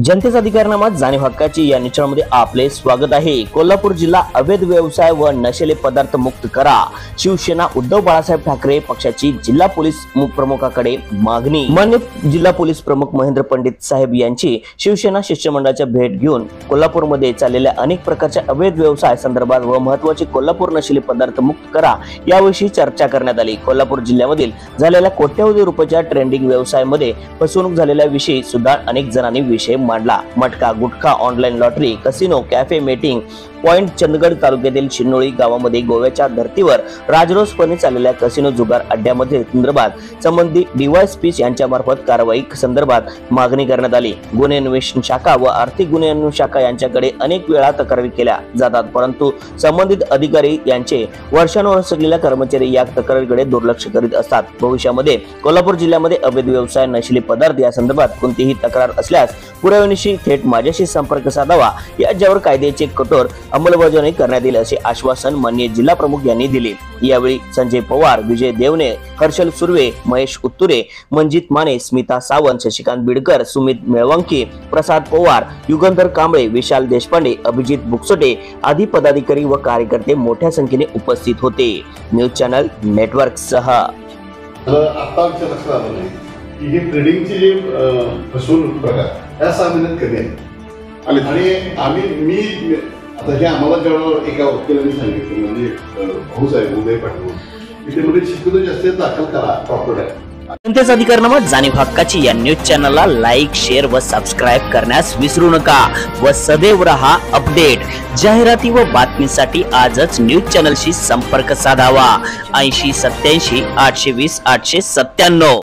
जनतेचा अधिकारनामा जाणीव हक्काची या निश्चयामध्ये आपले स्वागत आहे। कोल्हापूर जिल्हा अवैध व्यवसाय व नशेले पदार्थ मुक्त करा, शिवसेना उद्धव बाळासाहेब ठाकरे पक्षाची जिल्हा पोलीस प्रमुखाकडे मागणी। मान्य जिल्हा पोलीस प्रमुख महेंद्र पंडित साहेब यांची शिवसेना शिष्टमंडळाच्या भेट घेऊन कोल्हापूरमध्ये चाललेल्या अनेक प्रकारच्या अवैध व्यवसाय संदर्भात व महत्त्वाचे कोल्हापूर नशेले पदार्थ मुक्त करा याविषयी चर्चा करण्यात आली। कोल्हापूर जिल्ह्यामधील झालेल्या कोट्यवधी रुपयाच्या ट्रेंडिंग व्यवसायामध्ये फसवणूक झालेल्या विषयी सुद्धा अनेक जणांनी विषय मांडला। मटका, गुटखा, online lottery, casino, cafe, meeting point, Chandgad तालुक्यातील शिनोळी गावामध्ये गोव्याच्या धर्तीवर राजरोसपणे चाललेल्या कसिनो जुगार अड्ड्यामध्ये संदर्भात संबंधित डीवायएसपी यांच्या मार्फत कारवाई संदर्भात मागणी करण्यात आली। गुन्हे अन्वेषण शाखा व आर्थिक गुन्हे अन्वेषण शाखा यांच्याकडे अनेक वेळा तक्रारी केल्या जातात, परंतु संबंधित अधिकारी यांचे वर्षानुवर्ष असलेल्या कर्मचारी या तक्रारीकडे दुर्लक्ष करीत असतात। भविष्यामध्ये कोल्हापूर जिल्ह्यामध्ये अवैध व्यवसाय, नशीली पदार्थ या संदर्भात कोणतीही तक्रार असल्यास पुराव्यानिशी थेट माझ्याशी संपर्क साधावा, याच्यावर कायद्याचे कठोर अंमलबजावणी करण्यात येईल असे आश्वासन माननीय जिल्हा प्रमुख यांनी दिले। यावेळी संजय पवार, विजय देवणे, हर्षल सुर्वे, महेश उत्तुरे, मंजित माने, स्मिता सावंत, शशिकांत बिडकर, सुमित मेळवंकी, प्रसाद पवार, युगंधर कांबळे, विशाल देशपांडे, अभिजित बुकसोटे आदी पदाधिकारी व कार्यकर्ते मोठ्या संख्येने उपस्थित होते। न्यूज चॅनल नेटवर्क सह ही ट्रेडिंगची जे फसवणूक प्रकार या 6 महिन्यात कमी आहे आणि आम्ही आता हे आम्हाला जेव्हा एका वकिलांनी सांगितलं, म्हणजे भाऊ साहेब उदय पाटील इथे म्हणजे शिकवतो जास्त दाखल करा प्रॉपर आहे। जनतेचा अधिकारनामा जाणीव हक्काची या न्यूज चॅनलला लाईक, शेअर व सबस्क्राईब करण्यास विसरू नका व सदैव रहा अपडेट। जाहिराती व बातमीसाठी आजच न्यूज चॅनलशी संपर्क साधावा। 80 87 820 897।